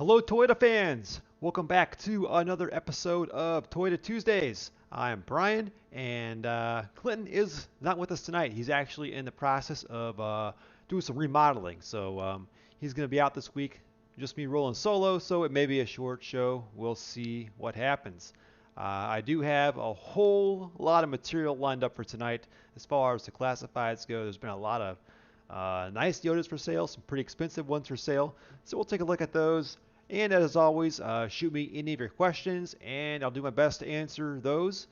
Hello, Toyota fans! Welcome back to another episode of Toyota Tuesdays. I'm Brian, and Clinton is not with us tonight. He's actually in the process of doing some remodeling, so he's going to be out this week. Just me rolling solo, so it may be a short show. We'll see what happens. I do have a whole lot of material lined up for tonight as far as the classifieds go. There's been a lot of nice Toyotas for sale, some pretty expensive ones for sale. So we'll take a look at those. And as always, shoot me any of your questions, and I'll do my best to answer those.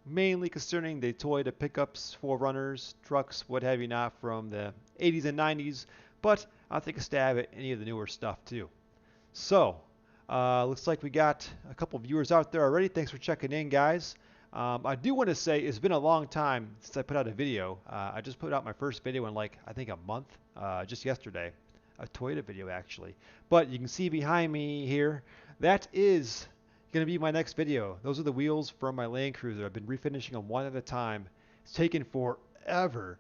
Mainly concerning the Toyota pickups, 4Runners, trucks, what have you not, from the 80s and 90s. But I'll take a stab at any of the newer stuff too. So, looks like we got a couple viewers out there already. Thanks for checking in, guys. I do want to say it's been a long time since I put out a video. I just put out my first video in like, I think a month, just yesterday. A Toyota video, actually. But you can see behind me here, that is going to be my next video. Those are the wheels from my Land Cruiser. I've been refinishing them one at a time. It's taken forever,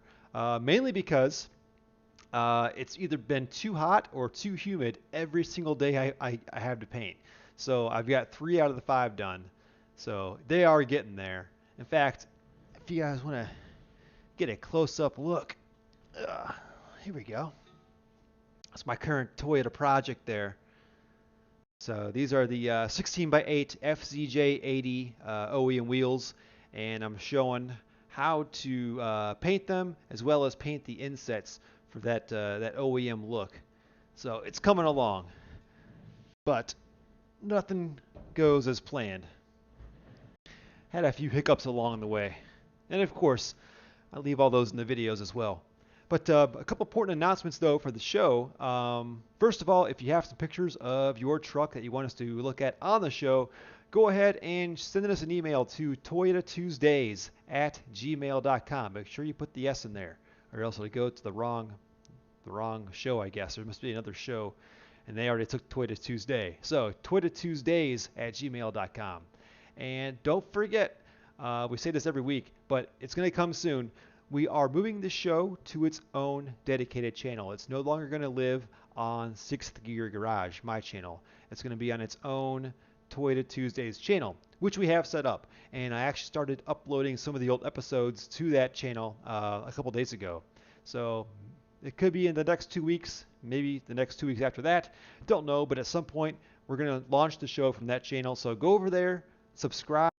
mainly because it's either been too hot or too humid every single day I have to paint. So I've got 3 out of the 5 done. So they are getting there. In fact, if you guys want to get a close-up look, here we go. That's my current Toyota project there. So these are the 16 by 8 FZJ80 OEM wheels, and I'm showing how to paint them as well as paint the insets for that OEM look. So it's coming along, but nothing goes as planned. Had a few hiccups along the way, and of course, I leave all those in the videos as well. But a couple important announcements though for the show. First of all, if you have some pictures of your truck that you want us to look at on the show, go ahead and send us an email to toyotatuesdays@gmail.com. Make sure you put the S in there, or else it'll go to the wrong show, I guess. There must be another show, and they already took Toyota Tuesday. So toyotatuesdays@gmail.com. And don't forget, we say this every week, but it's going to come soon. We are moving the show to its own dedicated channel. It's no longer going to live on Sixth Gear Garage, my channel. It's going to be on its own Toyota Tuesdays channel, which we have set up. And I actually started uploading some of the old episodes to that channel a couple days ago. So it could be in the next 2 weeks, maybe the next 2 weeks after that. Don't know, but at some point we're going to launch the show from that channel. So go over there, subscribe.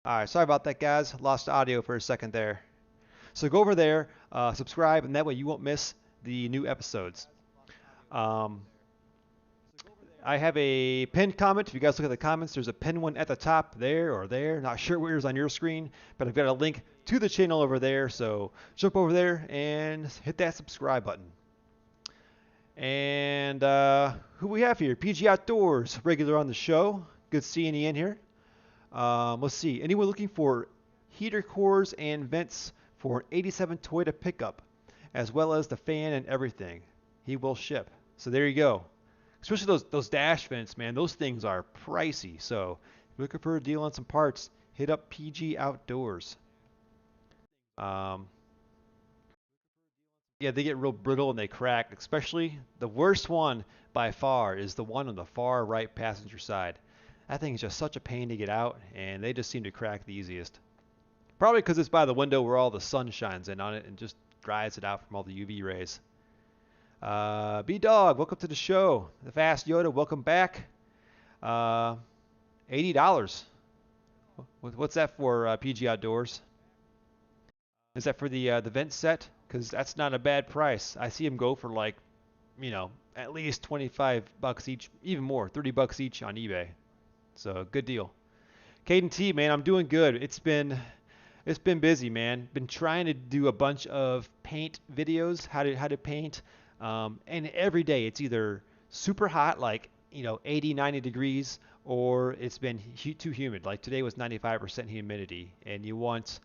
All right, sorry about that, guys. Lost audio for a second there. So go over there, subscribe, and that way you won't miss the new episodes. Um, I have a pinned comment. If you guys look at the comments, there's a pinned one at the top there or there. Not sure where it is on your screen, but I've got a link to the channel over there. So jump over there and hit that subscribe button. And who we have here? PG Outdoors, regular on the show. Good seeing you in here. Let's see. Anyone looking for heater cores and vents for an 87 Toyota pickup, as well as the fan and everything? He will ship. So there you go. Especially those dash vents, man. Those things are pricey. So if you're looking for a deal on some parts, hit up PG Outdoors. Um, yeah, they get real brittle and they crack. Especially the worst one by far is the one on the far right passenger side. That thing is just such a pain to get out, and they just seem to crack the easiest. Probably because it's by the window where all the sun shines in on it and just dries it out from all the UV rays. B-Dog, welcome to the show. The Fast Yoda, welcome back. $80. What's that for, PG Outdoors? Is that for the vent set? Because that's not a bad price. I see them go for like, at least 25 bucks each, even more, 30 bucks each on eBay. So good deal. Caden T, man, I'm doing good. It's been busy, man. Been trying to do a bunch of paint videos, how to paint, and every day it's either super hot, like 80, 90 degrees, or it's been too humid. Like today was 95% humidity, and you want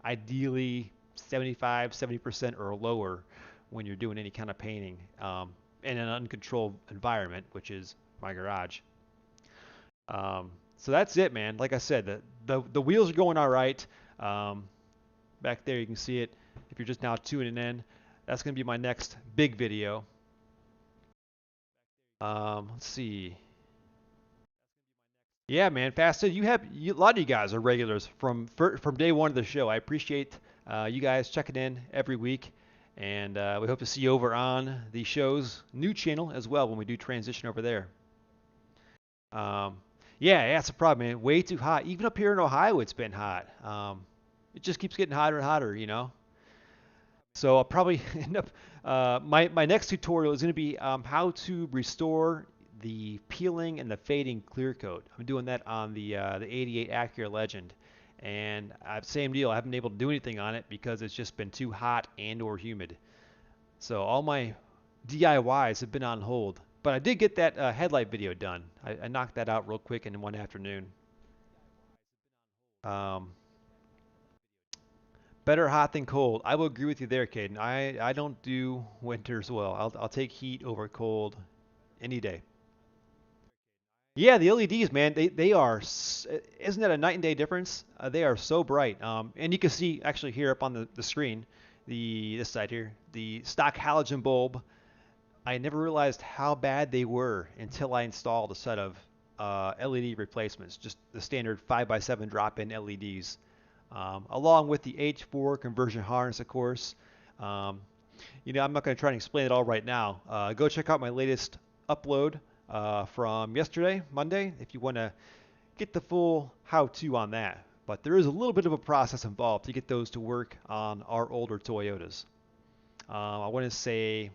ideally 75, 70% or lower when you're doing any kind of painting in an uncontrolled environment, which is my garage. So that's it, man. Like I said, the wheels are going all right. Um, back there. You can see it if you're just now tuning in. That's going to be my next big video. Let's see. Yeah, man, Fasted. A lot of you guys are regulars from day one of the show. I appreciate you guys checking in every week, and we hope to see you over on the show's new channel as well when we do transition over there. Um, yeah, that's a problem, man. Way too hot. Even up here in Ohio, it's been hot. It just keeps getting hotter and hotter, you know. So I'll probably end up. My next tutorial is going to be how to restore the peeling and the fading clear coat. I'm doing that on the 88 Acura Legend, and same deal. I haven't been able to do anything on it because it's just been too hot and/or humid. So all my DIYs have been on hold. But I did get that headlight video done. I knocked that out real quick in one afternoon. Um, Better hot than cold. I will agree with you there, Caden. I don't do winters well. I'll take heat over cold any day. Yeah, the LEDs, man, they are. Isn't that a night and day difference? They are so bright. And you can see actually here up on the screen, this side here, the stock halogen bulb. I never realized how bad they were until I installed a set of LED replacements, just the standard 5x7 drop-in LEDs, along with the H4 conversion harness, of course. Um, I'm not going to try and explain it all right now. Go check out my latest upload from yesterday, Monday, if you want to get the full how-to on that. But there is a little bit of a process involved to get those to work on our older Toyotas. I want to say,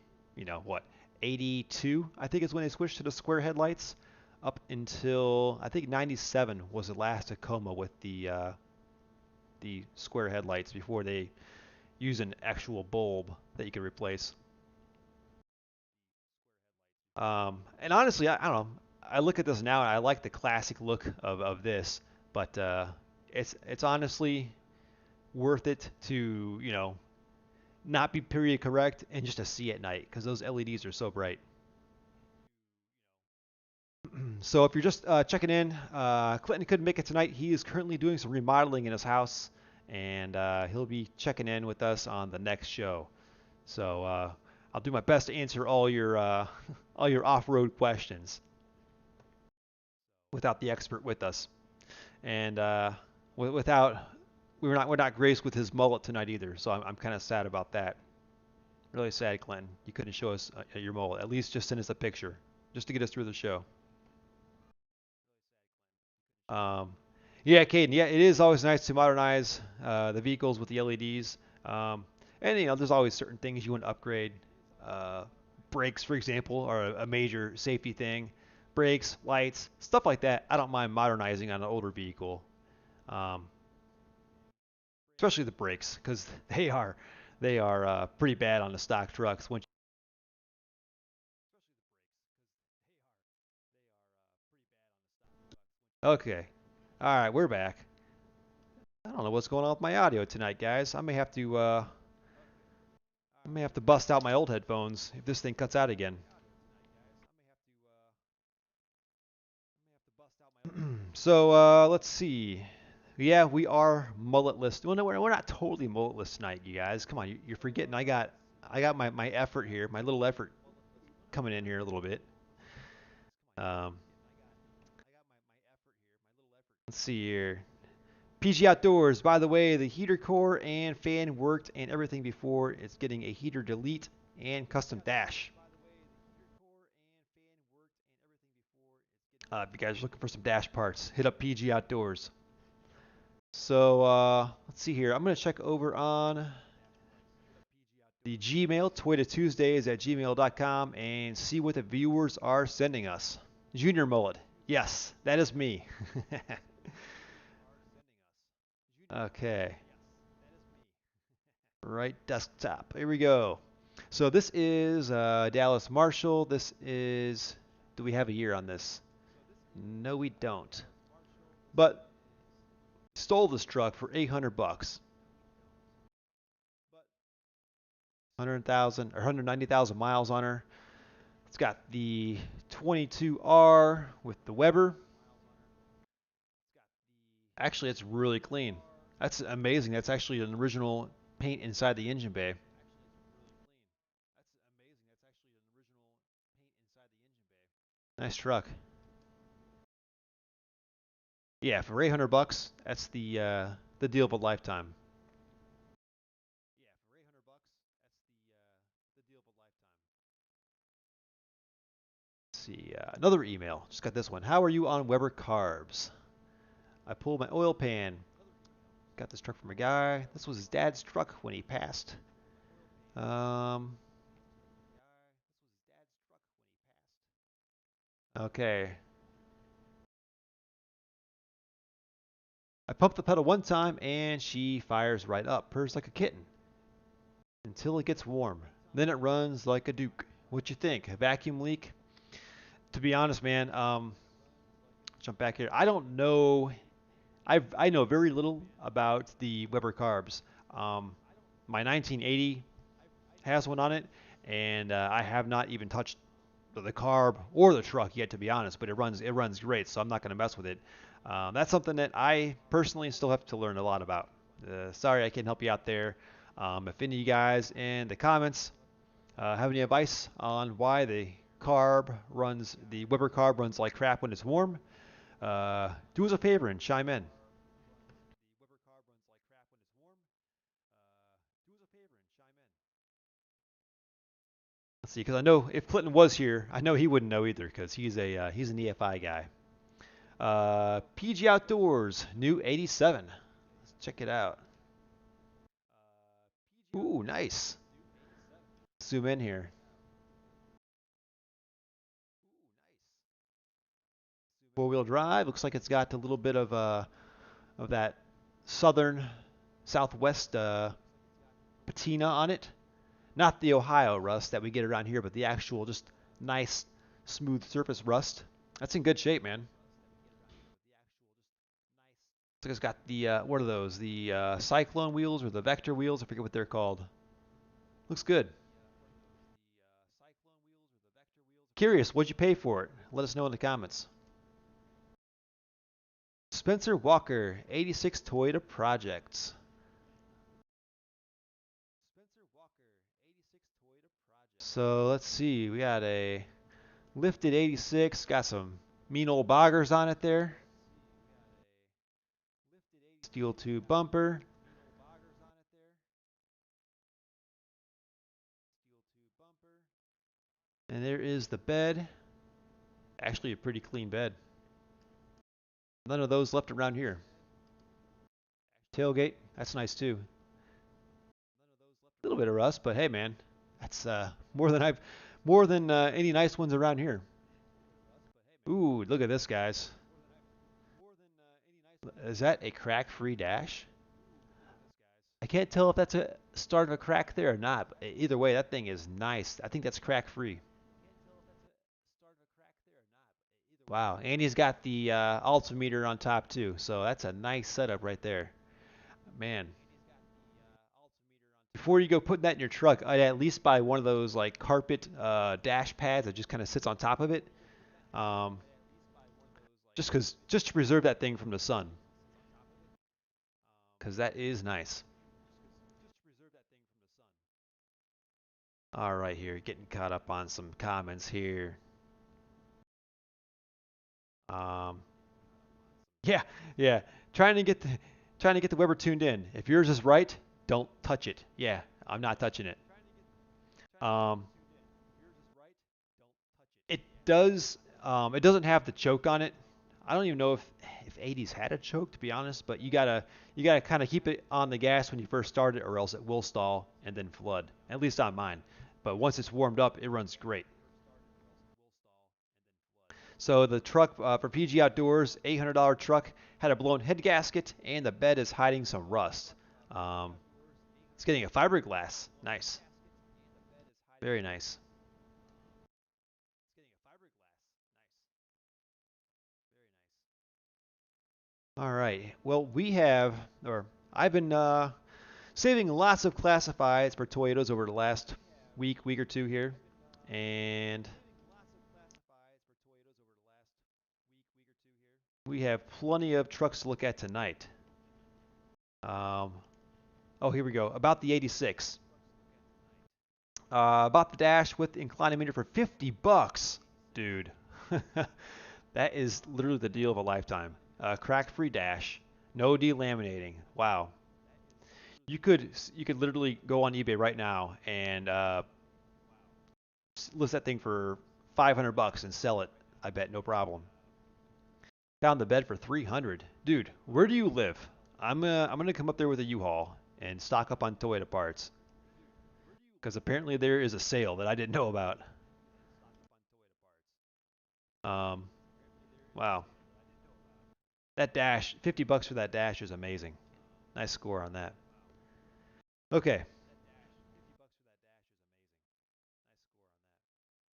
what, 82, I think is when they switched to the square headlights, up until I think 97 was the last Tacoma with the square headlights before they use an actual bulb that you can replace. And honestly, I don't know. I look at this now and I like the classic look of this, but it's honestly worth it to not be period correct and just to see at night because those LEDs are so bright. So if you're just checking in, Clinton couldn't make it tonight. He is currently doing some remodeling in his house, and he'll be checking in with us on the next show. So I'll do my best to answer all your all your off-road questions without the expert with us, and without we're not graced with his mullet tonight either. So I'm kind of sad about that. Really sad, Clinton. You couldn't show us your mullet. At least just send us a picture, just to get us through the show. Um, yeah, Caden. Yeah, it is always nice to modernize the vehicles with the LEDs. And there's always certain things you want to upgrade. Uh, Brakes, for example, are a major safety thing. Brakes, lights, stuff like that. I don't mind modernizing on an older vehicle, um, especially the brakes, because they are pretty bad on the stock trucks. Okay, all right, we're back. I don't know what's going on with my audio tonight, guys. I may have to bust out my old headphones if this thing cuts out again. So let's see. Yeah, we are mulletless. Well, no, we're not totally mulletless tonight, you guys. Come on, you're forgetting. I got my effort here, my little effort coming in here a little bit. Um, let's see here. PG Outdoors. By the way, the heater core and fan worked and everything before. It's getting a heater delete and custom dash. If you guys are looking for some dash parts, hit up PG Outdoors. So let's see here. I'm going to check over on the Gmail, Twitter Tuesdays at gmail.com, and see what the viewers are sending us. Junior Mullet. Yes, that is me. Okay. Right desktop. Here we go. So this is Dallas Marshall. This is. Do we have a year on this? No, we don't. But stole this truck for 800 bucks. 100,000 or 190,000 miles on her. It's got the 22R with the Weber. Actually, it's really clean. That's amazing. That's actually an original paint inside the engine bay. Nice truck. Yeah, for 800 bucks, that's the deal of a lifetime. Let's see, another email. Just got this one. How are you on Weber carbs? I pulled my oil pan. Got this truck from a guy. This was his dad's truck when he passed. Um, okay. I pump the pedal one time and she fires right up, purrs like a kitten until it gets warm. Then it runs like a duke. What you think? A vacuum leak? To be honest, man, jump back here. I don't know. I know very little about the Weber carbs. Um, my 1980 has one on it, and I have not even touched the carb or the truck yet, to be honest. But it runs great, so I'm not going to mess with it. That's something that I personally still have to learn a lot about. Sorry, I can't help you out there. If any of you guys in the comments have any advice on why the Weber carb runs like crap when it's warm, do us a favor and chime in. Let's see, because I know if Clinton was here, I know he wouldn't know either, because he's an EFI guy. PG Outdoors, new 87. Let's check it out. Ooh, nice. Zoom in here. Four-wheel drive. Looks like it's got a little bit of that southern southwest patina on it. Not the Ohio rust that we get around here, but the actual just nice smooth surface rust. That's in good shape, man. Looks like it's got the what are those? The Cyclone wheels or the Vector wheels? I forget what they're called. Looks good. Curious, what'd you pay for it? Let us know in the comments. Spencer Walker, 86 Toyota Projects. So let's see, we got a lifted 86, got some mean old boggers on it there. Steel tube bumper. And there is the bed. Actually a pretty clean bed. None of those left around here. Tailgate, that's nice too. A little bit of rust, but hey man, that's more than any nice ones around here. Ooh, look at this, guys. Is that a crack-free dash? I can't tell if that's a start of a crack there or not. But either way, that thing is nice. I think that's crack-free. Wow, and he's got the altimeter on top too, so that's a nice setup right there. Man, before you go putting that in your truck, I'd at least buy one of those like carpet dash pads that just kind of sits on top of it, um, just to preserve that thing from the sun, because that is nice. All right, here, getting caught up on some comments here. Um, yeah, yeah, trying to get the trying to get the Weber tuned in. If yours is right, don't touch it. Yeah, I'm not touching it. Um, it does. It doesn't have the choke on it. I don't even know if 80s had a choke, to be honest. But you gotta kind of keep it on the gas when you first start it, or else it will stall and then flood. At least on mine. But once it's warmed up, it runs great. So the truck for PG Outdoors, $800 truck, had a blown head gasket, and the bed is hiding some rust. Um, it's getting a fiberglass. Nice, very nice. All right. Well, I've been saving lots of classifieds for Toyotas over the last week or two here, and we have plenty of trucks to look at tonight. Um, oh, here we go. About the 86. Bought the dash with the inclinometer for 50 bucks, dude. That is literally the deal of a lifetime. Crack-free dash, no delaminating. Wow. You could literally go on eBay right now and list that thing for 500 bucks and sell it. I bet no problem. Found the bed for 300. Dude, where do you live? I'm gonna come up there with a U-Haul and stock up on Toyota parts because apparently there is a sale that I didn't know about. Um, wow. That dash, 50 bucks for that dash is amazing. Nice score on that. Okay.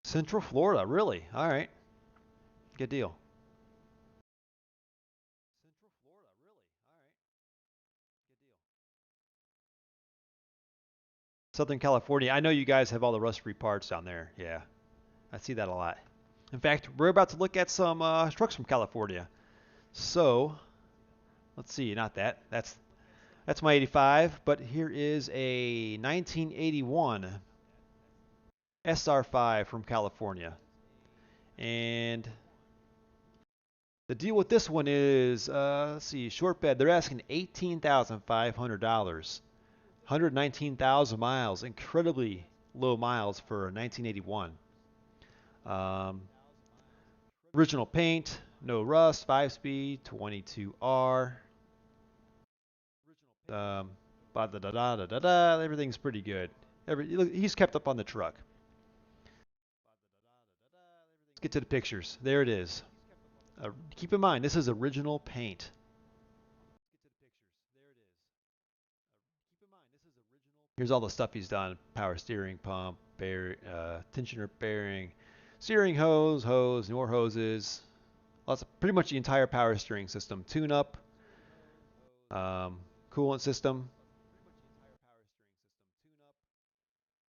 Central Florida, really? All right. Good deal. Southern California. I know you guys have all the rust-free parts down there. Yeah, I see that a lot. In fact, we're about to look at some trucks from California. So, let's see, not that. That's my 85, but here is a 1981 SR5 from California. And the deal with this one is, let's see, short bed. They're asking $18,500. 119,000 miles. Incredibly low miles for a 1981. Um, Original paint, no rust, 5 speed, 22R. Um, da da da da da da. Everything's pretty good. He's kept up on the truck. Let's get to the pictures. There it is. Keep in mind, this is original paint. Here's all the stuff he's done: power steering pump, tensioner bearing, steering hose, more hoses. Lots of, pretty much the entire power steering system. Tune up, um, coolant system.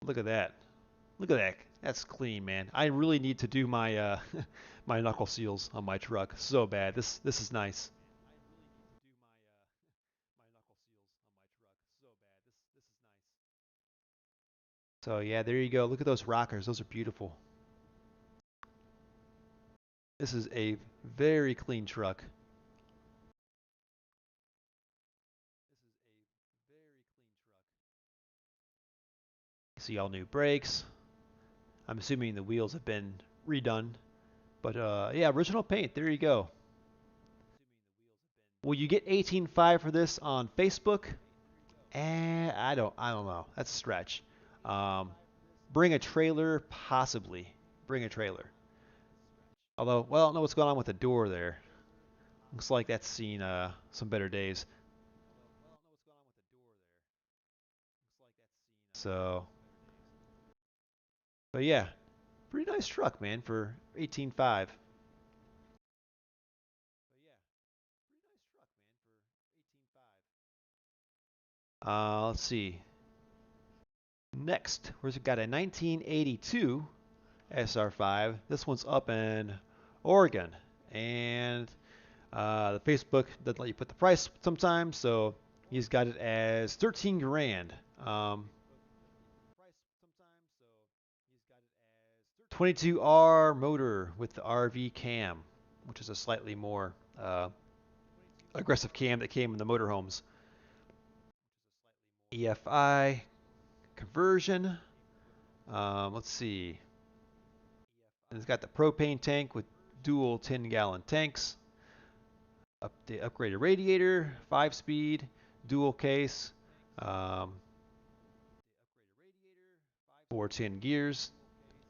Look at that. Look at that. That's clean, man. I really need to do my my knuckle seals on my truck so bad. This is nice. So yeah, there you go. Look at those rockers. Those are beautiful. This is a very clean truck. See all new brakes. I'm assuming the wheels have been redone. But yeah, original paint. There you go. Will you get 18.5 for this on Facebook? I don't know. That's a stretch. Um, bring a trailer, possibly. Bring a trailer. Although, well, I don't know what's going on with the door there. Looks like that's seen some better days. So, but yeah, pretty nice truck, man, for 18.5. Let's see. Next, we've got a 1982 SR5. This one's up in Oregon, and the Facebook doesn't let you put the price sometimes, so he's got it as 13 grand. 22R motor with the RV cam, which is a slightly more aggressive cam that came in the motorhomes. EFI conversion. Let's see. And it's got the propane tank with dual 10-gallon tanks. The upgraded radiator, 5 speed, dual case, um, 410 gears,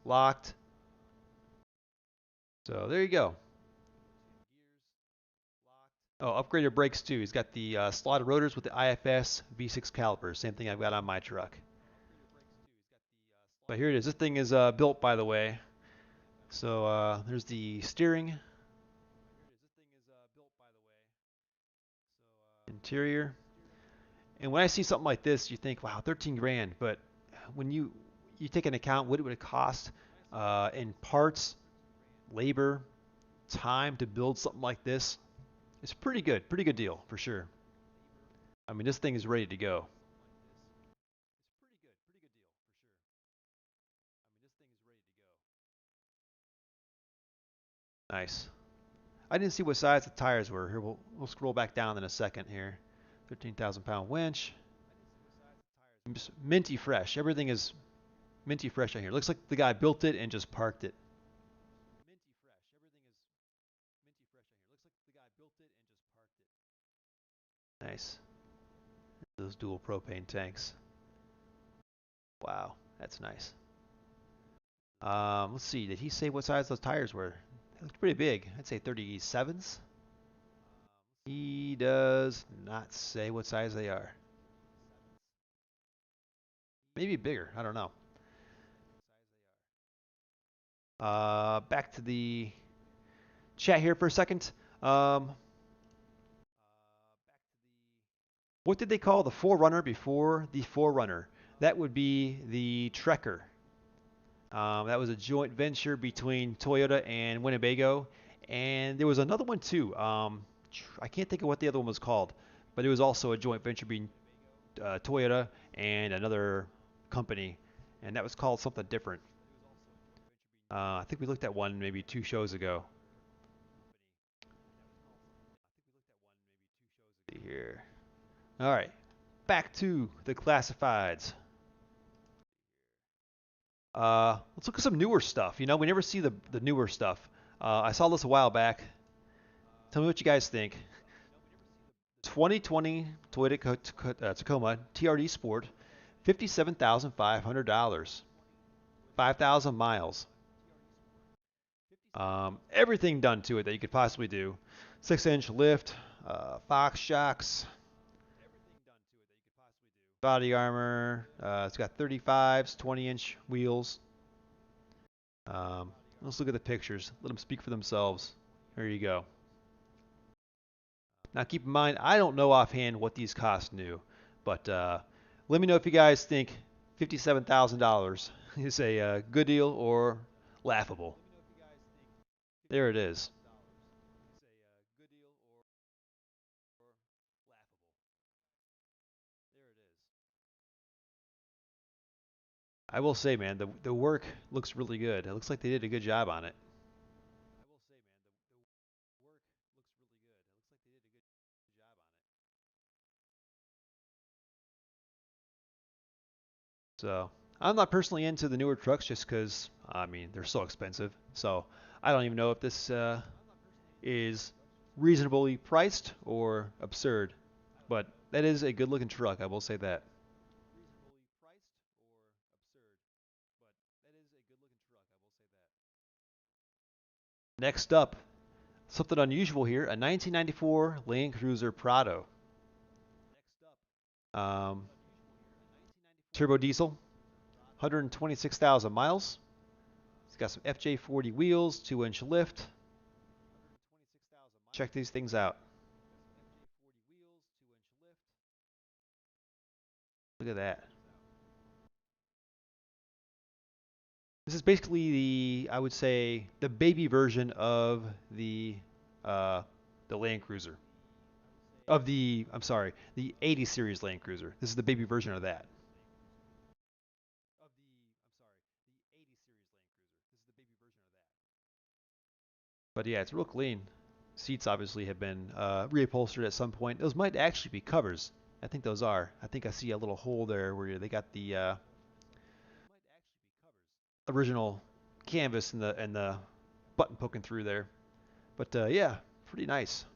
locked. So there you go. Oh, upgraded brakes too. He's got the slotted rotors with the IFS V6 calipers. Same thing I've got on my truck. But here it is. This thing is built, by the way. So there's the steering, interior. And when I see something like this, you think, wow, 13 grand. But when you take into account what it would cost in parts, labor, time to build something like this, it's pretty good deal for sure. I mean, this thing is ready to go. Nice. I didn't see what size the tires were. Here, we'll scroll back down in a second here. 13,000-pound winch. Just minty fresh. Everything is minty fresh on here. Looks like the guy built it and just parked it. Nice. Those dual propane tanks. Wow, that's nice. Let's see. Did he say what size those tires were? They looked pretty big. I'd say 37s. He does not say what size they are. Maybe bigger. I don't know. Back to the chat here for a second. What did they call the Forerunner before the Forerunner? That would be the Trekker. That was a joint venture between Toyota and Winnebago. And there was another one too. I can't think of what the other one was called, but it was also a joint venture between Toyota and another company, and that was called something different. I think we looked at one maybe 2 shows ago. Let's see here. All right, back to the classifieds. Let's look at some newer stuff. You know, we never see the newer stuff. I saw this a while back. Tell me what you guys think. 2020 Toyota Tacoma TRD Sport, $57,500, 5,000 miles. Everything done to it that you could possibly do. 6-inch lift, Fox shocks, body armor. It's got 35s, 20-inch wheels. Let's look at the pictures. Let them speak for themselves. There you go. Now keep in mind, I don't know offhand what these cost new, but let me know if you guys think $57,000 is a good deal or laughable. There it is. I will say, man, the work looks really good. It looks like they did a good job on it. So I'm not personally into the newer trucks just because, I mean, they're so expensive. So I don't even know if this is reasonably priced or absurd. But that is a good looking truck, I will say that. Next up, something unusual here, a 1994 Land Cruiser Prado. Um, Turbo diesel, 126,000 miles. It's got some FJ40 wheels, 2-inch lift. Check these things out. Look at that. This is basically I would say, the baby version of uh, the Land Cruiser. I'm sorry, the 80 series Land Cruiser. This is the baby version of that. But yeah, it's real clean. Seats obviously have been reupholstered at some point. Those might actually be covers. I think those are. I think I see a little hole there where they got the original canvas and the button poking through there. But yeah, pretty nice.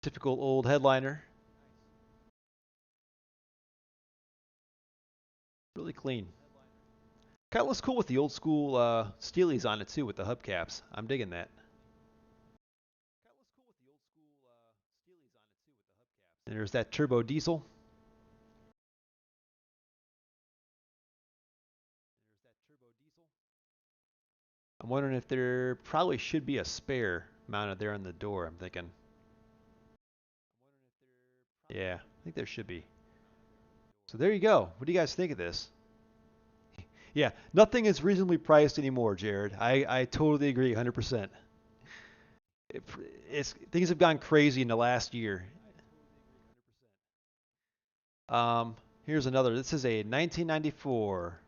Typical old headliner. Really clean. Kind of looks cool with the old school Steelies on it too, with the hubcaps. I'm digging that. And there's that turbo diesel. I'm wondering if there probably should be a spare mounted there on the door. I'm thinking. Yeah, I think there should be. So there you go. What do you guys think of this? Yeah, nothing is reasonably priced anymore, Jared. I totally agree 100%. It, things have gone crazy in the last year. Um, Here's another. This is a 1994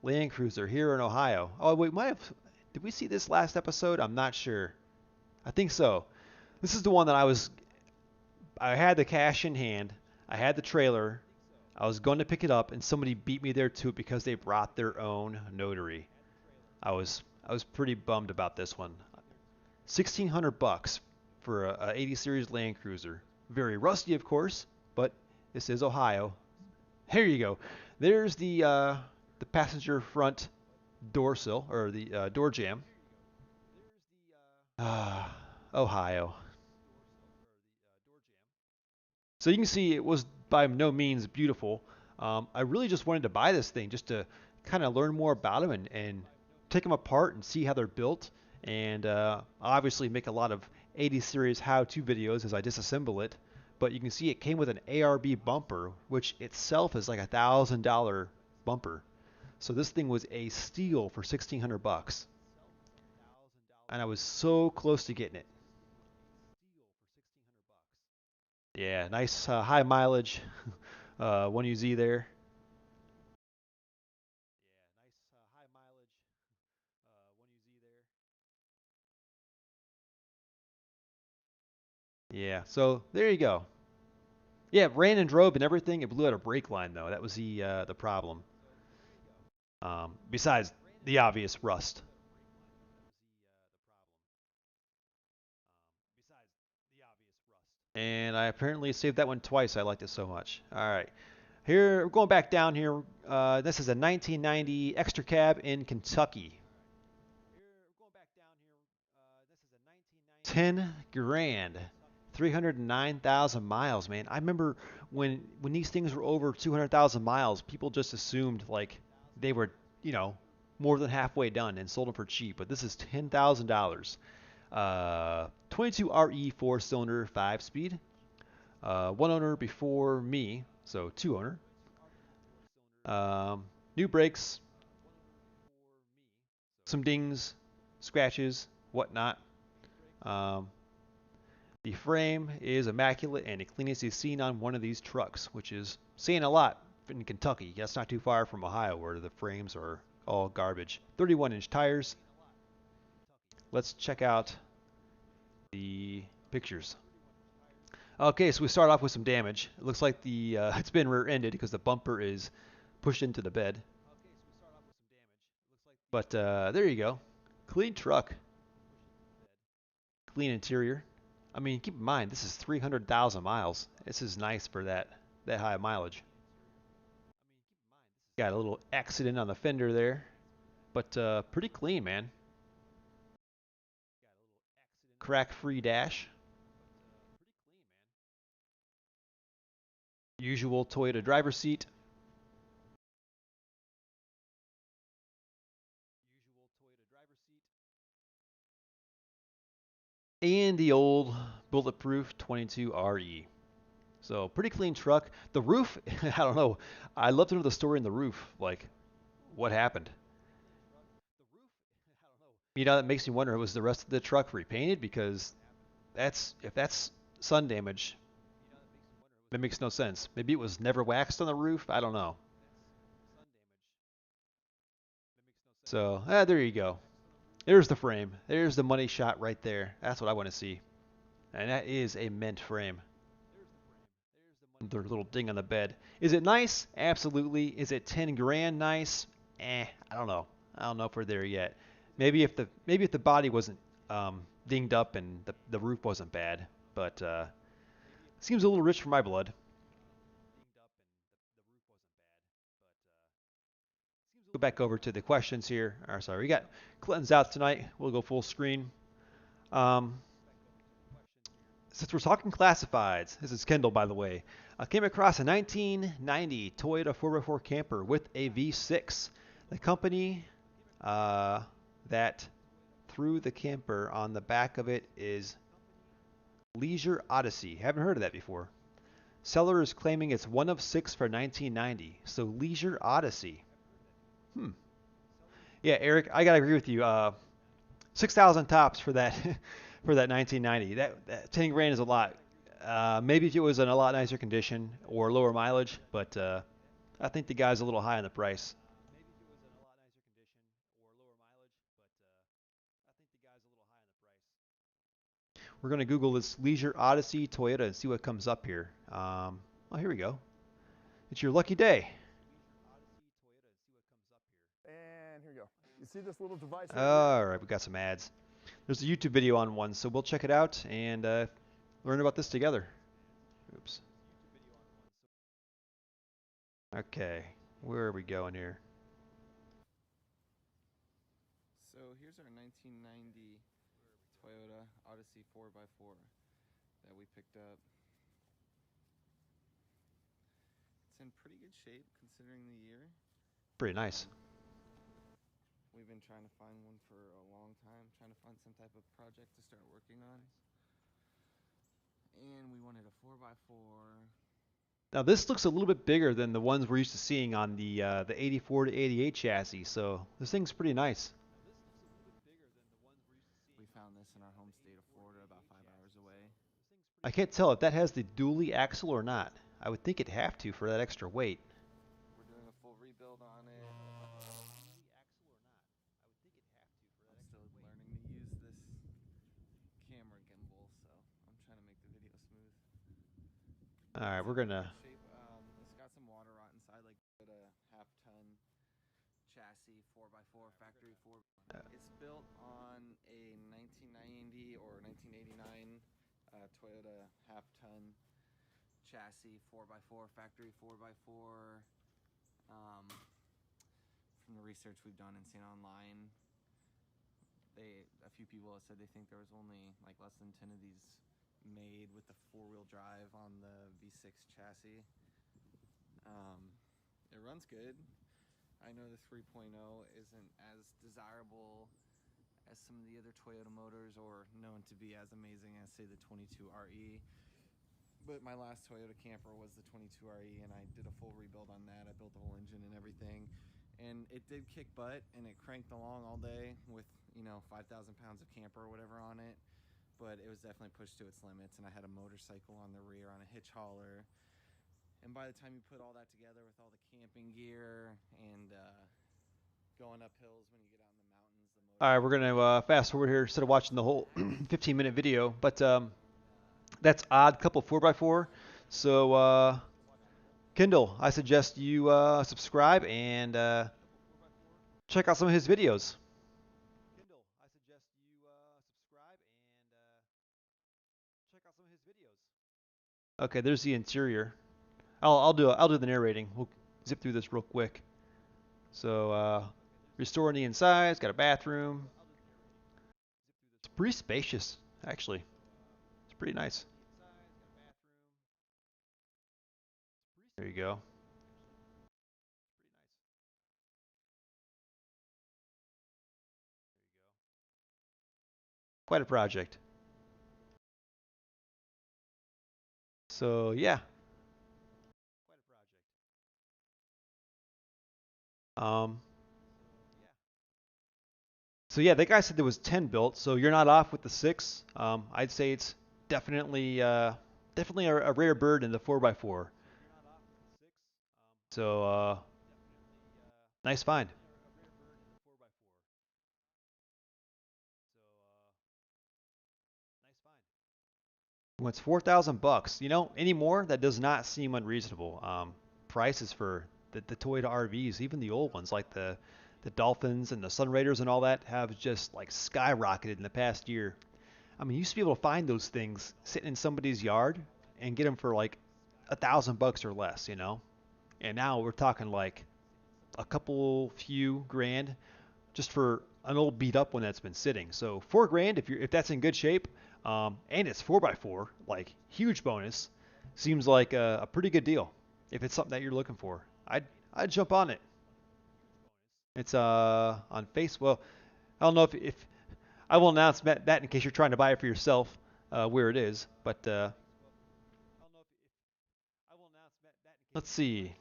Land Cruiser here in Ohio. Oh, we might have. Did we see this last episode? I'm not sure. I think so. This is the one that I had the cash in hand. I had the trailer. I was going to pick it up, and somebody beat me there to it because they brought their own notary. I was pretty bummed about this one. 1,600 bucks for a 80 series Land Cruiser. Very rusty, of course, but this is Ohio. Here you go. There's the passenger front door sill or the door jamb. Ah, Ohio. So you can see it was by no means beautiful. I really just wanted to buy this thing just to kind of learn more about them and take them apart and see how they're built. And obviously make a lot of 80 series how-to videos as I disassemble it. But you can see it came with an ARB bumper, which itself is like $1,000 bumper. So this thing was a steal for 1,600 bucks, and I was so close to getting it. Yeah, nice high mileage 1UZ there. Yeah, so there you go. Yeah, it ran and drove and everything. It blew out a brake line though. That was the problem. Besides the obvious rust. And I apparently saved that one twice. I liked it so much. All right, here we're going back down here. This is a 1990 extra cab in Kentucky. 10 grand. 309,000 miles, man. I remember when these things were over 200,000 miles, people just assumed like they were, you know, more than halfway done and sold them for cheap. But this is $10,000. 22 RE four-cylinder, five-speed. One owner before me, so two owner. New brakes, some dings, scratches, whatnot. Um, The frame is immaculate and the cleanest you've seen on one of these trucks, which is saying a lot in Kentucky. That's not too far from Ohio where the frames are all garbage. 31-inch tires. Let's check out the pictures. Okay, so we start off with some damage. It looks like the it's been rear-ended because the bumper is pushed into the bed. But there you go. Clean truck, clean interior. I mean, keep in mind this is 300,000 miles. This is nice for that high mileage. Got a little accident on the fender there, but pretty clean, man. Crack-free dash. Usual Toyota driver seat. And the old bulletproof 22 RE. So pretty clean truck. The roof, I don't know. I love to know the story in the roof. Like, what happened? You know, that makes me wonder, was the rest of the truck repainted? Because that's if that's sun damage, that makes no sense. Maybe it was never waxed on the roof. I don't know. So, there you go. There's the frame. There's the money shot right there. That's what I want to see. And that is a mint frame. Their little ding on the bed. Is it nice? Absolutely. Is it 10 grand nice? I don't know. I don't know if we're there yet. Maybe if the body wasn't dinged up and the roof wasn't bad, but seems a little rich for my blood. Go back over to the questions here. Or sorry, we got Clinton's out tonight. We'll go full screen. Um, since we're talking classifieds, this is Kendall, by the way. I came across a 1990 Toyota 4x4 camper with a V6. The company that threw the camper on the back of it is Leisure Odyssey. Haven't heard of that before. Seller is claiming it's one of six for 1990. So Leisure Odyssey. Hmm. Yeah, Eric, I gotta agree with you. 6,000 tops for that for that 1990. That 10 grand is a lot. Maybe if it was in a lot nicer condition or lower mileage, but I think the guy's a little high on the price. We're going to Google this Leisure Odyssey Toyota and see what comes up here. Oh, here we go. It's your lucky day. And here you go. You see this little device right here? All right, we got some ads. There's a YouTube video on one, so we'll check it out and learn about this together. Oops. Okay, where are we going here? So here's our 1990 Toyota Odyssey 4x4 that we picked up. It's in pretty good shape considering the year. Pretty nice. We've been trying to find one for a long time, trying to find some type of project to start working on. And we wanted a 4x4. Now this looks a little bit bigger than the ones we're used to seeing on the 84 to 88 chassis, so this thing's pretty nice. We found this in our home state of Florida, about 5 hours away. I can't tell if that has the dually axle or not. I would think it'd have to for that extra weight. We're doing a full rebuild on it. I'm still learning to use this camera gimbal, so I'm trying to make the video smooth. All right, we're gonna. It's got some water rot inside, like a half-ton chassis, 4x4 factory 4. It's built on a 1990 or 1989 Toyota half-ton chassis, 4x4 factory 4x4. From the research we've done and seen online, a few people have said they think there was only like less than 10 of these made with the four-wheel drive on the V6 chassis. It runs good. I know the 3.0 isn't as desirable as some of the other Toyota motors or known to be as amazing as, say, the 22RE. But my last Toyota camper was the 22RE, and I did a full rebuild on that. I built the whole engine and everything. And it did kick butt, and it cranked along all day with, 5,000 pounds of camper or whatever on it. But it was definitely pushed to its limits, and I had a motorcycle on the rear on a hitch hauler. And by the time you put all that together with all the camping gear and going up hills when you get out in the mountains, All right, we're gonna fast forward here instead of watching the whole 15-minute video. But that's Odd Couple 4x4. So Kendall, I suggest you subscribe and check out some of his videos. Okay, there's the interior. I'll do the narrating. We'll zip through this real quick. So restoring the inside. It's got a bathroom. It's pretty spacious, actually. It's pretty nice. There you go. Quite a project. So yeah. Um, so yeah, that guy said there was 10 built, so you're not off with the 6. I'd say it's definitely definitely a rare bird in the 4x4. So nice find. Well, it's 4,000 bucks. Anymore that does not seem unreasonable. Prices for the Toyota RVs, even the old ones like the Dolphins and the Sun Raiders and all that, have just like skyrocketed in the past year. I mean, you used to be able to find those things sitting in somebody's yard and get them for like 1,000 bucks or less. And now we're talking like a couple few grand just for an old beat up one that's been sitting. So 4 grand if that's in good shape, and it's 4x4, like huge bonus, seems like a pretty good deal. If it's something that you're looking for, I'd jump on it. It's on Facebook. Well, I don't know if I will announce that in case you're trying to buy it for yourself, where it is. But let's see.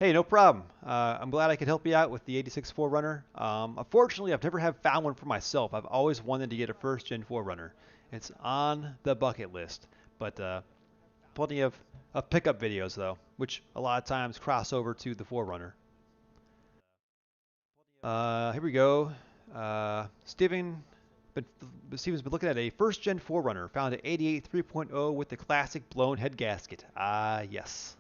Hey, no problem. I'm glad I could help you out with the 86 4Runner. Unfortunately, I've never have found one for myself. I've always wanted to get a first gen 4Runner. It's on the bucket list, but plenty of pickup videos though, which a lot of times cross over to the 4Runner. Here we go. Steven, but Steven's been looking at a first gen 4Runner, found an 88 3.0 with the classic blown head gasket. Ah, yes.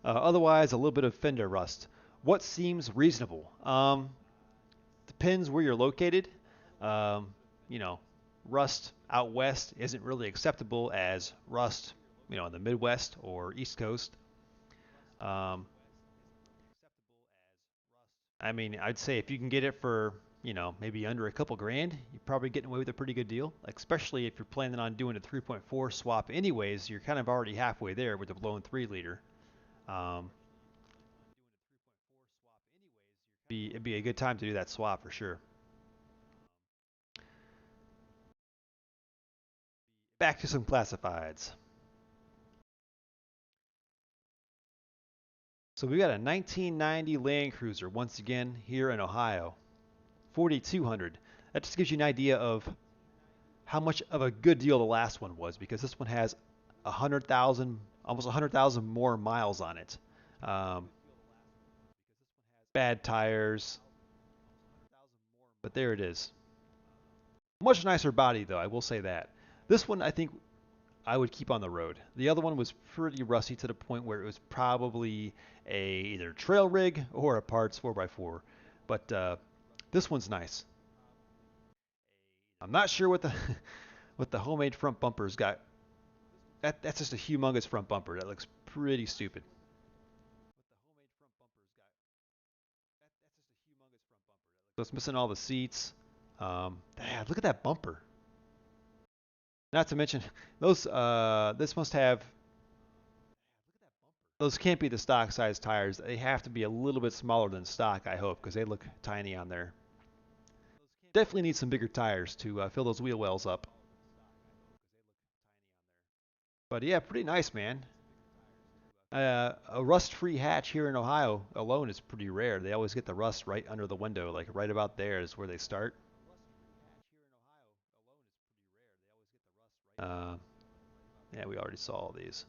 Otherwise, a little bit of fender rust. What seems reasonable? Depends where you're located. Um, you know, rust out west isn't really acceptable as rust, in the Midwest or East Coast. Um, I mean, I'd say if you can get it for, maybe under a couple grand, you're probably getting away with a pretty good deal. Like, especially if you're planning on doing a 3.4 swap anyways, you're kind of already halfway there with the blown 3 liter. Um, it'd be a good time to do that swap for sure. Back to some classifieds. So we got a 1990 Land Cruiser once again here in Ohio, 4200. That just gives you an idea of how much of a good deal the last one was because this one has 100,000, almost 100,000 more miles on it. Um, Bad tires, but there it is. Much nicer body though, I will say that. This one I think I would keep on the road. The other one was pretty rusty to the point where it was probably a either trail rig or a parts 4x4. But this one's nice. I'm not sure what the what the homemade front bumper's got. That's just a humongous front bumper. That looks pretty stupid. So it's missing all the seats. Look at that bumper. Not to mention those. This must have. Those can't be the stock size tires. They have to be a little bit smaller than stock, I hope, because they look tiny on there. Definitely need some bigger tires to fill those wheel wells up. But yeah, pretty nice, man. A rust-free hatch here in Ohio alone is pretty rare. They always get the rust right under the window, like right about there is where they start. Uh, yeah, we already saw all these.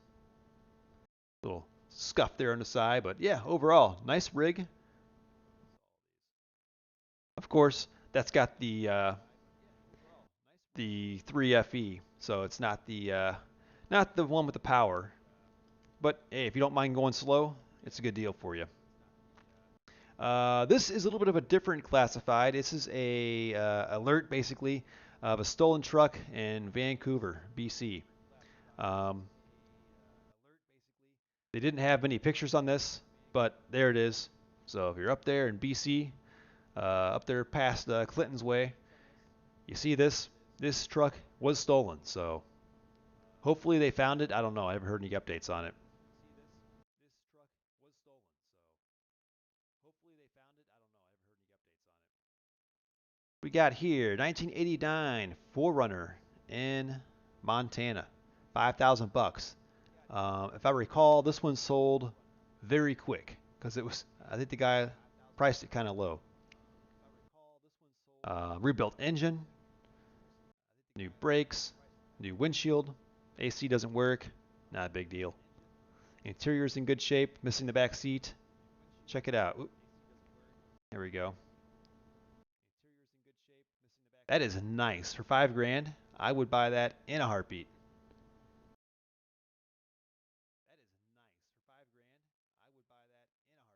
Little scuff there on the side, but yeah, overall, nice rig. Of course, that's got the 3FE, so it's not the one with the power. But hey, if you don't mind going slow, it's a good deal for you. This is a little bit of a different classified. This is a alert basically of a stolen truck in Vancouver, BC. Um, they didn't have many pictures on this, but there it is. So if you're up there in BC, up there past Clinton's Way, you see this. This truck was stolen. So hopefully they found it. I don't know. I haven't heard any updates on it. We got here 1989 4Runner in Montana, 5,000 bucks. If I recall, this one sold very quick because it was. I think the guy priced it kind of low. Rebuilt engine, new brakes, new windshield. AC doesn't work. Not a big deal. Interior's in good shape. Missing the back seat. Check it out. Oop, there we go. That is nice for 5 grand. I would buy that in a heartbeat.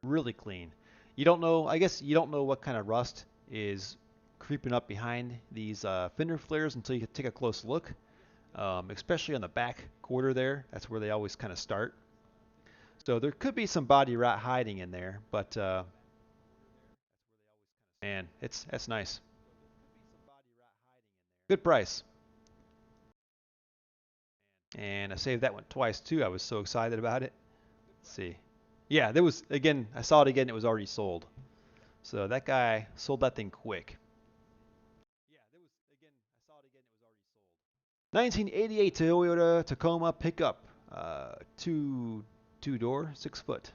Really clean. You don't know. I guess you don't know what kind of rust is creeping up behind these fender flares until you take a close look. Especially on the back quarter there. That's where they always kind of start. So there could be some body rot hiding in there, but man, that's nice. Good price. And I saved that one twice too. I was so excited about it. Let's see. Yeah, there was again. I saw it again. It was already sold. So that guy sold that thing quick. 1988 Toyota Tacoma pickup, two door, 6 foot.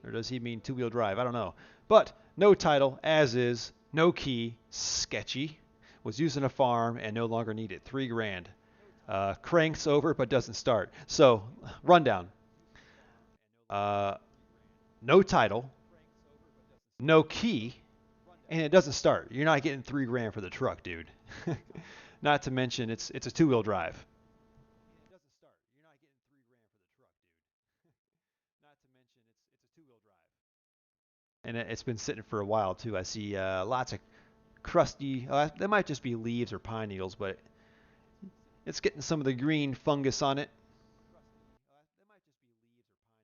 Or does he mean two-wheel drive? I don't know. But no title, as is, no key, sketchy. Was used on a farm and no longer needed. $3 grand. Cranks over but doesn't start. So, rundown. Uh, no title, no key, and it doesn't start. You're not getting $3 grand for the truck, dude. Not to mention it's a two-wheel drive. And it's been sitting for a while too. I see lots of crusty. That might just be leaves or pine needles, but it's getting some of the green fungus on it.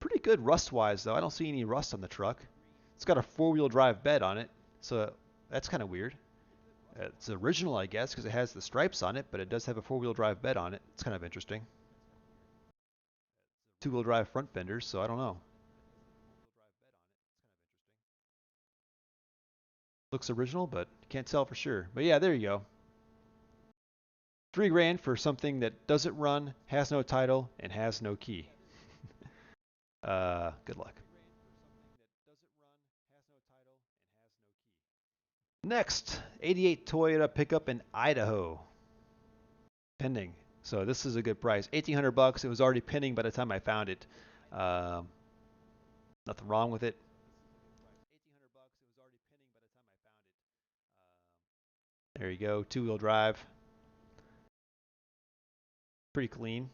Pretty good rust-wise though. I don't see any rust on the truck. It's got a four-wheel drive bed on it, so that's kind of weird. It's original, I guess, because it has the stripes on it, but it does have a four-wheel drive bed on it. It's kind of interesting. Two-wheel drive front fenders, so I don't know. Looks original, but can't tell for sure. But yeah, there you go. $3 grand for something that doesn't run, has no title, and has no key. Good luck. Next, 88 Toyota pickup in Idaho. Pending. So this is a good price. $1,800. It was already pending by the time I found it. Um, Nothing wrong with it. There you go. Two-wheel drive. Pretty clean.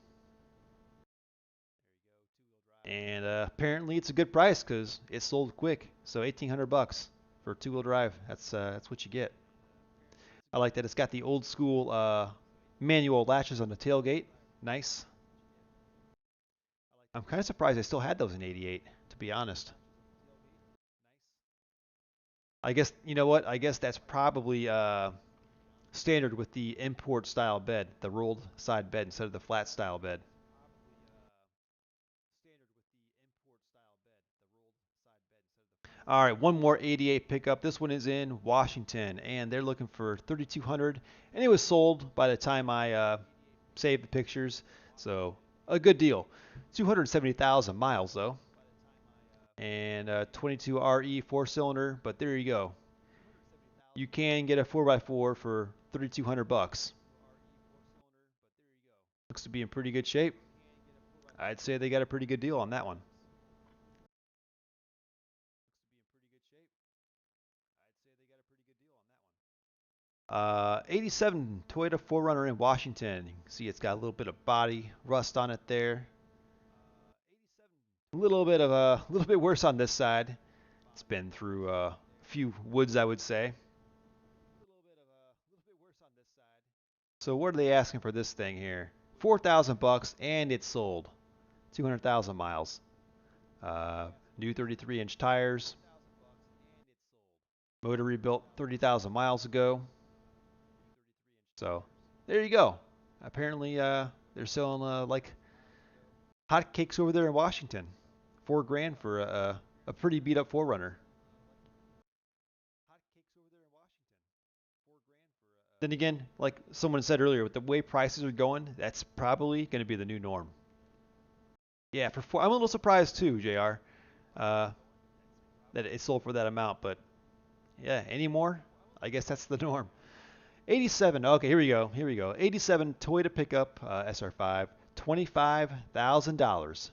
And apparently it's a good price because it sold quick. So $1,800 for two-wheel drive. That's what you get. I like that it's got the old school manual latches on the tailgate. Nice. I'm kind of surprised I still had those in '88, to be honest. I guess you know what? I guess that's probably standard with the import style bed, the rolled side bed instead of the flat style bed. All right, one more 88 pickup. This one is in Washington, and they're looking for 3,200, and it was sold by the time I saved the pictures, so a good deal. 270,000 miles though, and 22 RE four-cylinder. But there you go. You can get a 4x4 for 3,200 bucks. Looks to be in pretty good shape. I'd say they got a pretty good deal on that one. 87 Toyota 4Runner in Washington. You can see it's got a little bit of body rust on it there. A little bit worse on this side. It's been through a few woods, I would say. So what are they asking for this thing here? 4,000 bucks, and it's sold. 200,000 miles. New 33-inch tires. Motor rebuilt 30,000 miles ago. So there you go. Apparently, they're selling like hotcakes over there in Washington. $4 grand for a pretty beat up 4Runner. Then again, like someone said earlier, with the way prices are going, that's probably going to be the new norm. Yeah, I'm a little surprised too, Jr. Uh, that it sold for that amount, but yeah, any more? I guess that's the norm. 87. Okay, here we go. Here we go. 87 Toyota pickup SR5, $25,000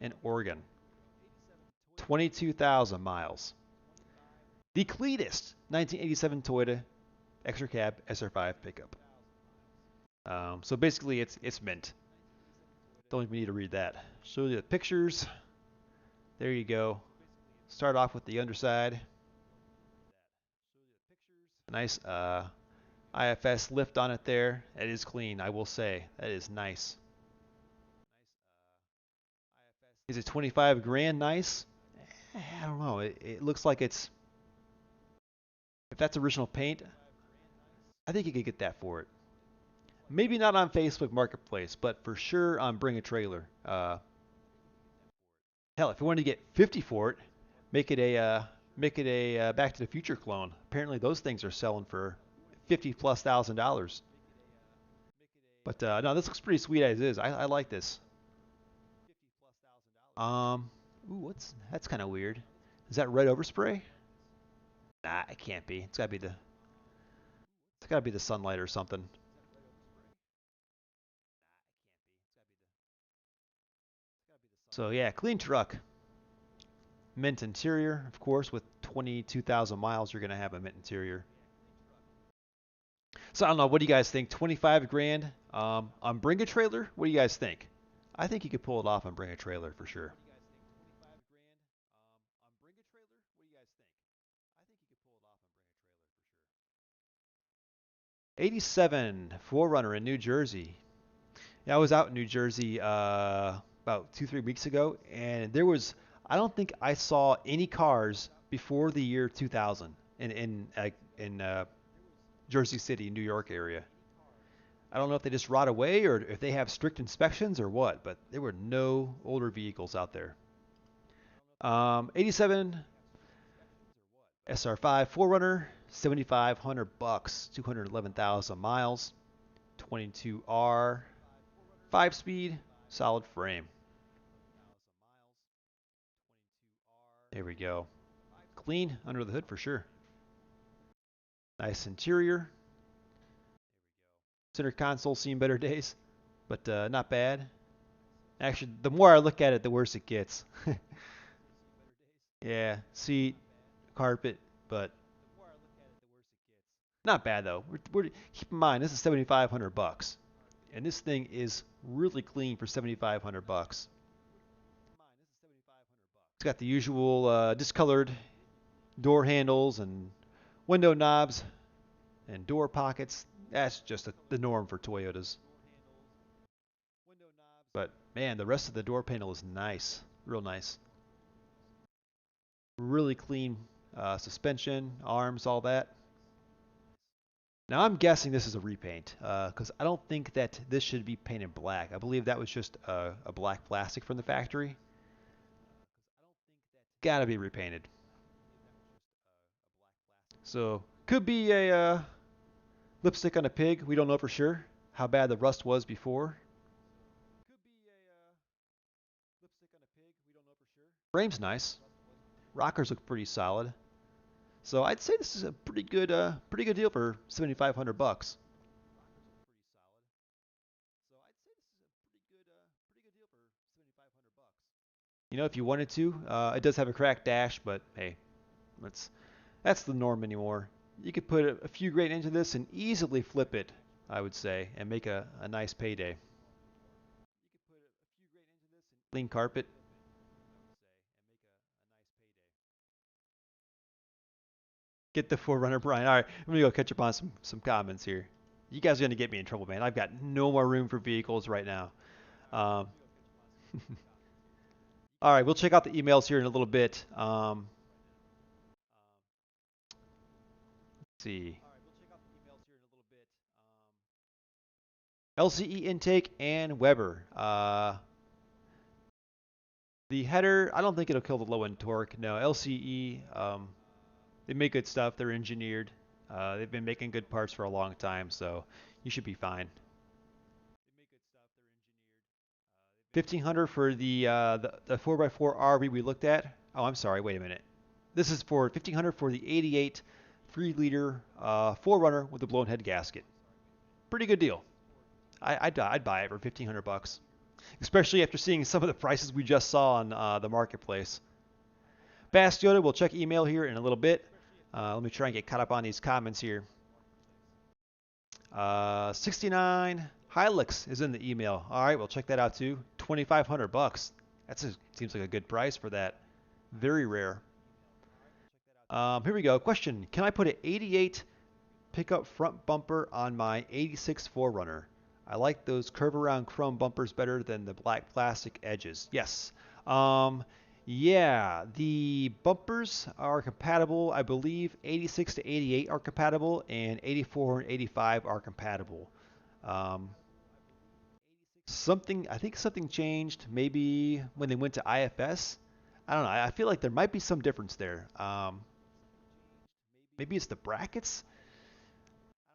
in Oregon. 22,000 miles. The cleanest 1987 Toyota extra cab SR5 pickup. So basically, it's mint. Don't even need to read that. Show you the pictures. There you go. Start off with the underside. Nice IFS lift on it there. That is clean, I will say. That is nice. Is it 25 grand nice? I don't know. It looks like it's, if that's original paint, I think you could get that for it. Maybe not on Facebook Marketplace, but for sure on Bring a Trailer. Hell, if you wanted to get 50 for it, make it a Back to the Future clone. Apparently those things are selling for 50 plus $1,000. But no, this looks pretty sweet as is. I like this. Ooh, that's kind of weird. Is that red overspray? Nah, it can't be. It's gotta be the sunlight or something. So yeah, clean truck. Mint interior, of course, with 22,000 miles, you're gonna have a mint interior. So I don't know. What do you guys think? 25 grand on Bring a Trailer? What do you guys think? I think you could pull it off on Bring a Trailer for sure. 87 Forerunner in New Jersey. Yeah, I was out in New Jersey about 2, 3 weeks ago, and I don't think I saw any cars before the year 2000 in Jersey City, New York area. I don't know if they just rot away or if they have strict inspections or what, but there were no older vehicles out there. 87 SR5 4Runner, 7,500 bucks, 211,000 miles, 22R, 5 speed, solid frame. There we go. Clean under the hood for sure. Nice interior. Center console seen better days, but not bad. Actually, the more I look at it, the worse it gets. Yeah, seat, carpet, but not bad though. Keep in mind this is 7,500 bucks, and this thing is really clean for 7,500 bucks. It's got the usual discolored door handles and window knobs and door pockets. That's just the norm for Toyotas. But man, the rest of the door panel is nice, real nice. Really clean suspension, arms, all that. Now I'm guessing this is a repaint because I don't think that this should be painted black. I believe that was just a black plastic from the factory. Gotta be repainted. So could be a lipstick on a pig. We don't know for sure how bad the rust was before. Frame's nice. Rockers look pretty solid. So I'd say this is a pretty good deal for 7,500 bucks. You know, if you wanted to, it does have a cracked dash, but hey, that's that's the norm anymore. You could put a few grand into this and easily flip it, I would say, and make a nice payday. Clean carpet. Get the Forerunner, Brian. All right, I'm gonna go catch up on some comments here. You guys are gonna get me in trouble, man. I've got no more room for vehicles right now. Um, all right, we'll check out the emails here in a little bit. Let's see. LCE intake and Weber. The header, I don't think it'll kill the low end torque. No, LCE, they make good stuff. They're engineered. They've been making good parts for a long time, so you should be fine. 1,500 for the 4x4 RV we looked at. Oh, I'm sorry. Wait a minute. This is for 1,500 for the 88 3-liter 4Runner with the blown head gasket. Pretty good deal. I'd buy it for 1,500 bucks, especially after seeing some of the prices we just saw on the marketplace. Bastiota, we'll check email here in a little bit. Let me try and get caught up on these comments here. 69 Hilux is in the email. All right, we'll check that out too. 2,500 bucks. Seems like a good price for that. Very rare. Here we go. Question: Can I put an 88 pickup front bumper on my 86 4Runner? I like those curve around chrome bumpers better than the black plastic edges. Yes. Um, yeah, the bumpers are compatible. I believe 86 to 88 are compatible, and 84 and 85 are compatible. Um, I think something changed maybe when they went to IFS. I don't know. I feel like there might be some difference there. Maybe it's the brackets.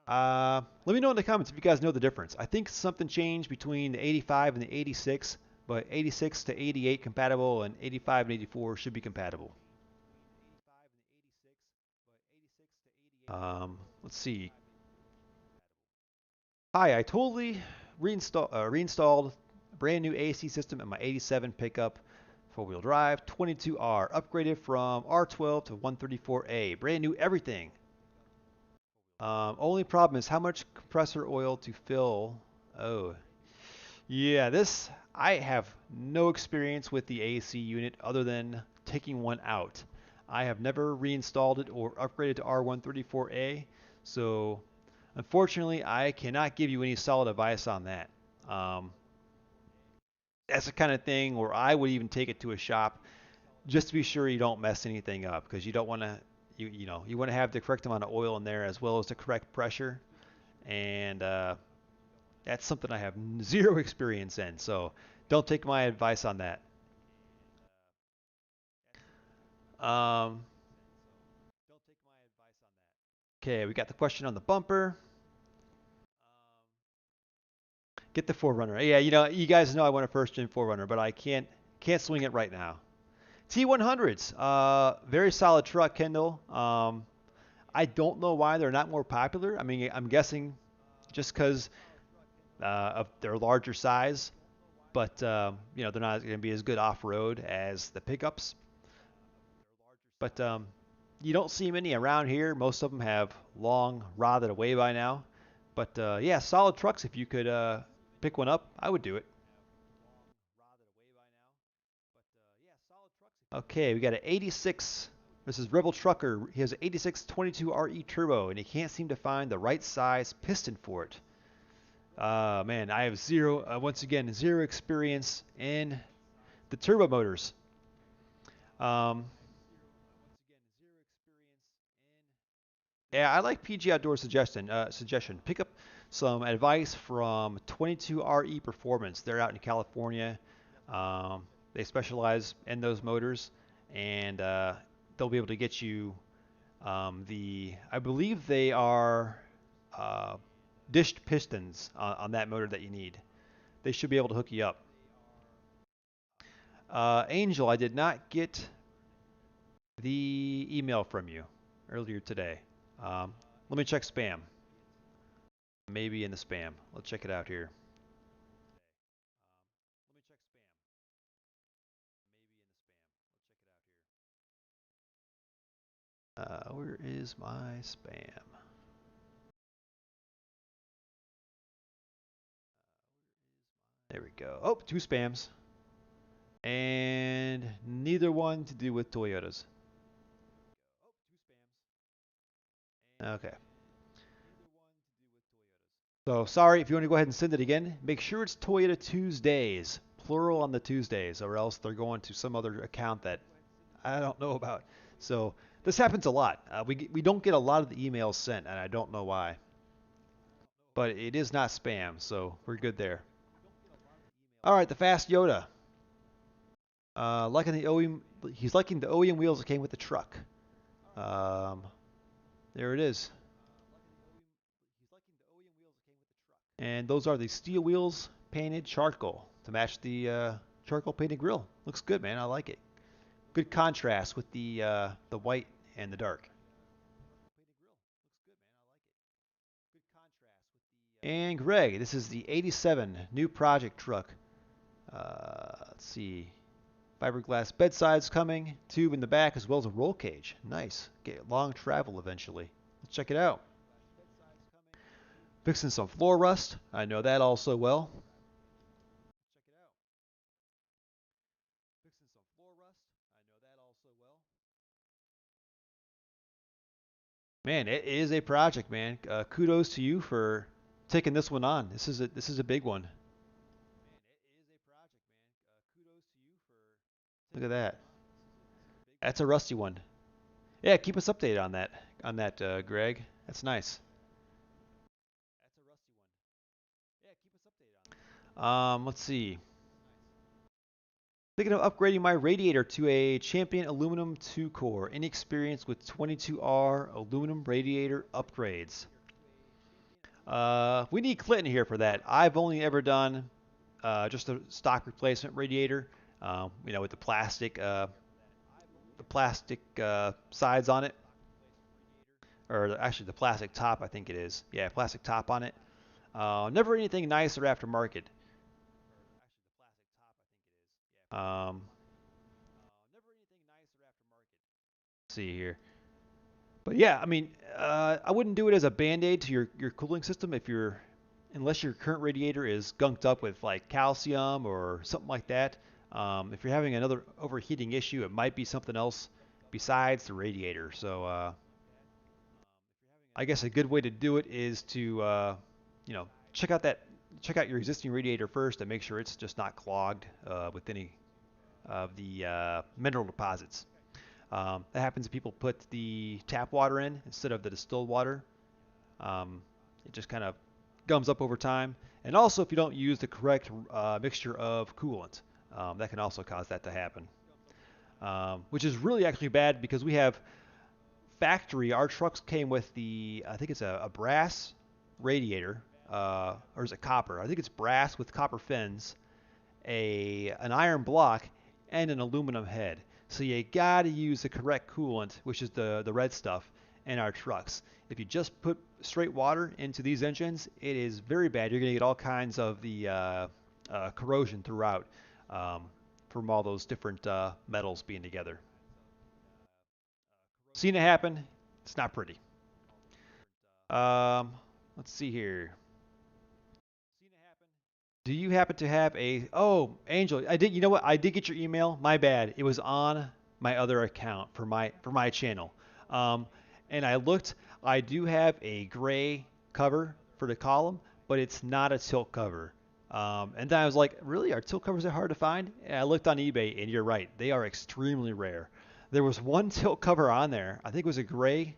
Let me know in the comments if you guys know the difference. I think something changed between the 85 and the 86, but 86 to 88 compatible, and 85 and 84 should be compatible. Let's see. Hi, I totally reinstalled a brand new AC system in my 87 pickup, four-wheel drive, 22R, upgraded from R12 to 134A, brand new everything. Only problem is how much compressor oil to fill. Oh, yeah, I have no experience with the AC unit other than taking one out. I have never reinstalled it or upgraded to R134A, so unfortunately, I cannot give you any solid advice on that. Um, that's the kind of thing where I would even take it to a shop just to be sure you don't mess anything up, because you don't want to you want to have the correct amount of oil in there as well as the correct pressure, and that's something I have zero experience in. So don't take my advice on that. Um, okay, we got the question on the bumper. Get the Forerunner. Yeah, you guys know I want a first gen Forerunner, but I can't swing it right now. T100s, very solid truck, Kendall. I don't know why they're not more popular. I mean, I'm guessing just because of their larger size, but they're not going to be as good off road as the pickups. But you don't see many around here. Most of them have long rotted away by now. But yeah, solid trucks. If you could pick one up, I would do it. Okay, we got an 86. This is Rebel Trucker. He has an 86 22RE Turbo, and he can't seem to find the right size piston for it. Man, I have once again, zero experience in the turbo motors. Um, yeah, I like PG Outdoor suggestion. Pick up some advice from 22RE Performance. They're out in California. They specialize in those motors, and they'll be able to get you I believe they are uh, dished pistons on that motor that you need. They should be able to hook you up. Angel, I did not get the email from you earlier today. Um, Let me check spam. Maybe in the spam. Let's check it out here. Where is my spam? There we go. Oh, two spams. And neither one to do with Toyotas. Okay. So sorry if you want to go ahead and send it again. Make sure it's Toyota Tuesdays, plural on the Tuesdays, or else they're going to some other account that I don't know about. So this happens a lot. We don't get a lot of the emails sent, and I don't know why. But it is not spam, so we're good there. All right, the Fast Yoda. Liking the OEM, he's liking the OEM wheels that came with the truck. Um, there it is. And those are the steel wheels painted charcoal to match the charcoal painted grill. Looks good, man. I like it. Good contrast with the white and the dark. And Greg, this is the 87 new project truck. Let's see. Fiberglass bedsides coming, tube in the back, as well as a roll cage. Nice. Get long travel eventually. Let's check it out. Fixing some floor rust. I know that also well. Man, it is a project, man. Kudos to you for taking this one on. This is a big one. Look at that. That's a rusty one. Yeah, keep us updated on that, Greg. That's nice. Let's see. Thinking of upgrading my radiator to a Champion aluminum 2-core. Any experience with 22R aluminum radiator upgrades? We need Clinton here for that. I've only ever done just a stock replacement radiator, with the plastic sides on it, or actually the plastic top, I think it is. Yeah, plastic top on it. Never anything nice or aftermarket. Um, let's see here. But yeah, I mean, I wouldn't do it as a band-aid to your cooling system unless your current radiator is gunked up with like calcium or something like that. If you're having another overheating issue, it might be something else besides the radiator. So I guess a good way to do it is to you know check out your existing radiator first and make sure it's just not clogged with any of the mineral deposits. That happens if people put the tap water in instead of the distilled water. It just kind of gums up over time. And also, if you don't use the correct mixture of coolant, that can also cause that to happen. Which is really actually bad because we have our trucks came with I think it's a brass radiator, or is it copper? I think it's brass with copper fins, an iron block, and an aluminum head. So you gotta use the correct coolant, which is the red stuff, in our trucks. If you just put straight water into these engines, it is very bad. You're gonna get all kinds of the corrosion throughout from all those different metals being together. Seen it happen. It's not pretty. Um, let's see here. Do you happen to have Oh, Angel, I did. You know what? I did get your email. My bad. It was on my other account for my channel. Um, and I looked. I do have a gray cover for the column, but it's not a tilt cover. And then I was like, really? Are tilt covers that hard to find? And I looked on eBay, and you're right. They are extremely rare. There was one tilt cover on there. I think it was a gray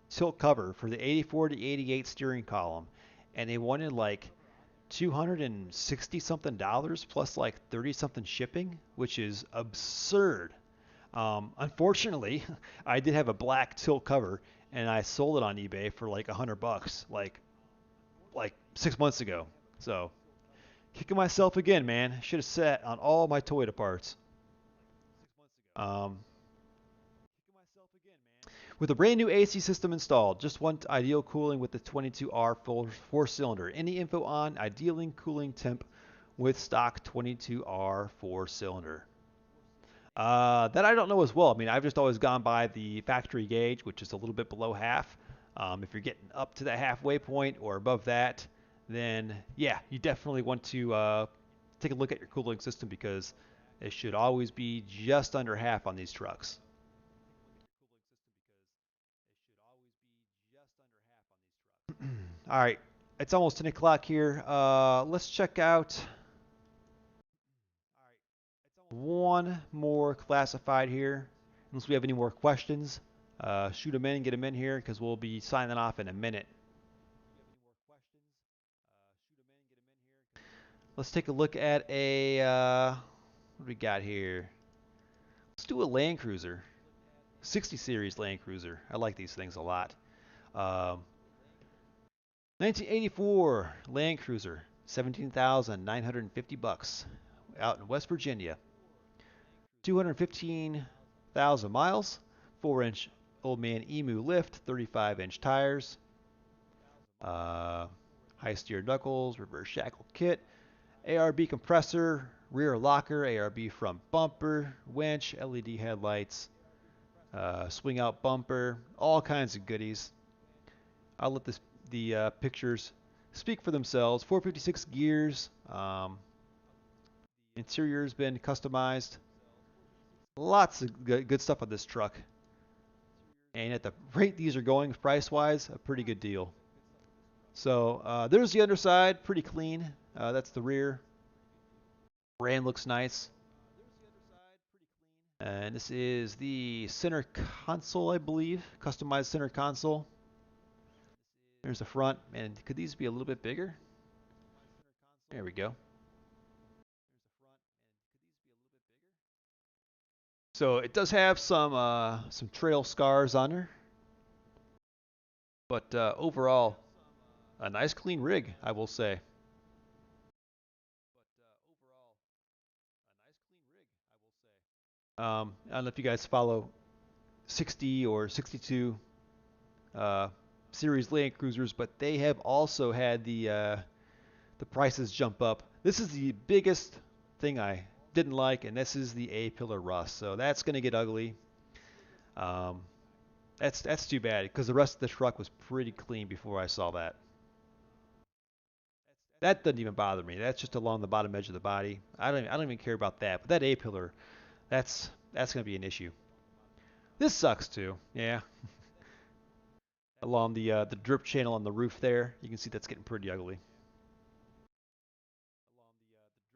tilt cover for the 84 to 88 steering column, and they wanted like 260 something dollars plus like 30 something shipping, which is absurd. Unfortunately, I did have a black tilt cover and I sold it on eBay for like $100, like 6 months ago. So kicking myself again, man. Should have sat on all my Toyota parts. Um, with a brand new AC system installed, just want ideal cooling with the 22R four cylinder. Any info on ideal cooling temp with stock 22R four cylinder? That I don't know as well. I mean, I've just always gone by the factory gauge, which is a little bit below half. If you're getting up to that halfway point or above that, then yeah, you definitely want to take a look at your cooling system because it should always be just under half on these trucks. All right, it's almost 10 o'clock here. Let's check out one more classified here. Unless we have any more questions, shoot them in, get them in here because we'll be signing off in a minute. Let's take a look at what do we got here? Let's do a Land Cruiser, 60 series Land Cruiser. I like these things a lot. Um, 1984 Land Cruiser, 17,950 bucks, out in West Virginia. 215,000 miles, 4-inch Old Man Emu lift, 35-inch tires, uh, high steer knuckles, reverse shackle kit, ARB compressor, rear locker, ARB front bumper, winch, LED headlights, swing out bumper, all kinds of goodies. I'll let the pictures speak for themselves. 456 gears. Interior's been customized. Lots of good stuff on this truck. And at the rate these are going price-wise, a pretty good deal. So there's the underside, pretty clean. That's the rear. Brand looks nice. And this is the center console, I believe. Customized center console. There's the front. And could these be a little bit bigger? There we go. So it does have some trail scars on her, but overall, a nice clean rig, I will say. I don't know if you guys follow 60 or 62 uh, series Land Cruisers, but they have also had the prices jump up. This is the biggest thing I didn't like, and this is the A-pillar rust. So that's going to get ugly. Um, that's too bad because the rest of the truck was pretty clean before I saw that. That doesn't even bother me. That's just along the bottom edge of the body. I don't even care about that. But that A-pillar, that's going to be an issue. This sucks too. Yeah, along the drip channel on the roof there, you can see that's getting pretty ugly.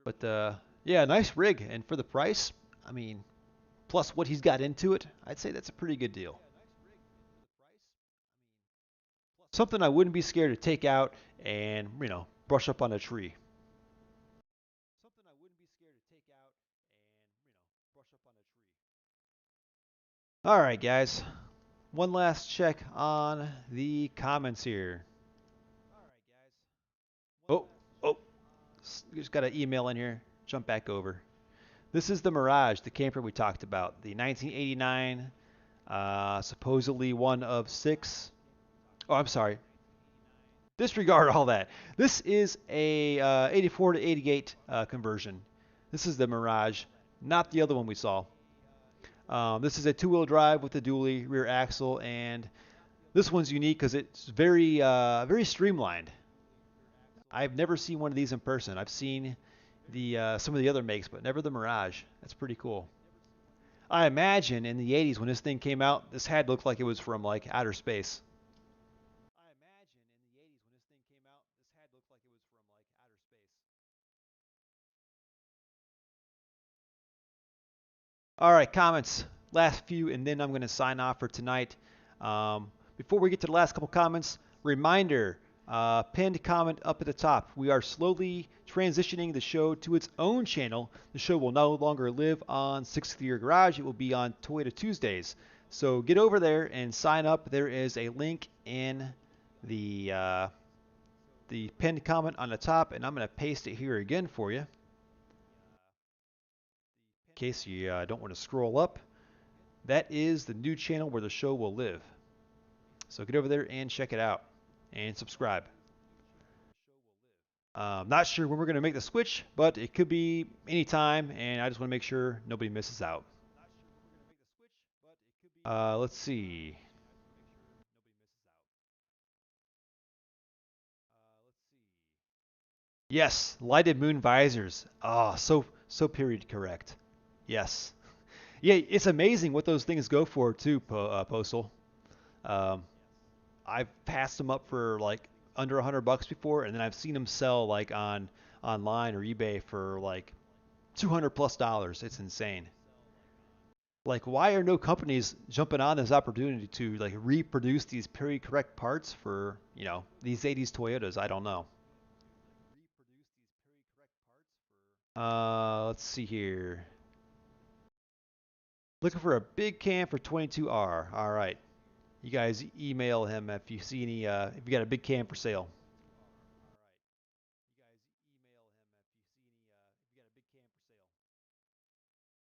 But yeah, nice rig, and for the price, I mean, plus what he's got into it, I'd say that's a pretty good deal. Something I wouldn't be scared to take out and brush up on a tree. All right, guys. One last check on the comments here. Oh, oh, just got an email in here. Jump back over. This is the Mirage, the camper we talked about, the 1989, supposedly one of six. Oh, I'm sorry. Disregard all that. This is a 84 to 88 conversion. This is the Mirage, not the other one we saw. This is a two-wheel drive with a dually rear axle, and this one's unique because it's very streamlined. I've never seen one of these in person. I've seen the some of the other makes, but never the Mirage. That's pretty cool. I imagine in the 80s when this thing came out, this had looked like it was from like outer space. All right, comments. Last few, and then I'm going to sign off for tonight. Before we get to the last couple comments, reminder pinned comment up at the top. We are slowly transitioning the show to its own channel. The show will no longer live on 6th Year Garage, it will be on Toyota Tuesdays. So get over there and sign up. There is a link in the pinned comment on the top, and I'm going to paste it here again for you in case you don't want to scroll up. That is the new channel where the show will live. So get over there and check it out and subscribe. Not sure when we're going to make the switch, but it could be anytime, and I just want to make sure nobody misses out. Let's see. Yes, lighted moon visors. Ah, so period correct. Yes. Yeah, it's amazing what those things go for too, Postal. Um, I've passed them up for like under $100 before, and then I've seen them sell like on online or eBay for like $200 plus. It's insane. Like, why are no companies jumping on this opportunity to like reproduce these period correct parts for these 80s Toyotas? I don't know. Let's see here. Looking for a big cam for 22R. All right. You guys email him if you see any if you got a big cam for sale.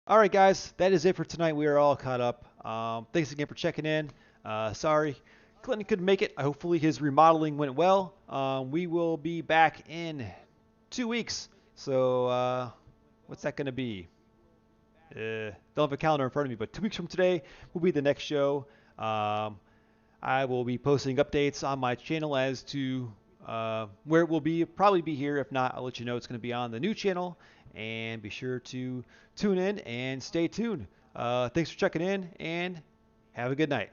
All right, guys, that is it for tonight. We are all caught up. Thanks again for checking in. Sorry, Clinton couldn't make it. Hopefully, his remodeling went well. We will be back in 2 weeks. So, what's that going to be? Don't have a calendar in front of me, but 2 weeks from today will be the next show. Um, I will be posting updates on my channel as to where it will be. Probably be here. If not, I'll let you know it's going to be on the new channel. And be sure to tune in and stay tuned. Thanks for checking in and have a good night.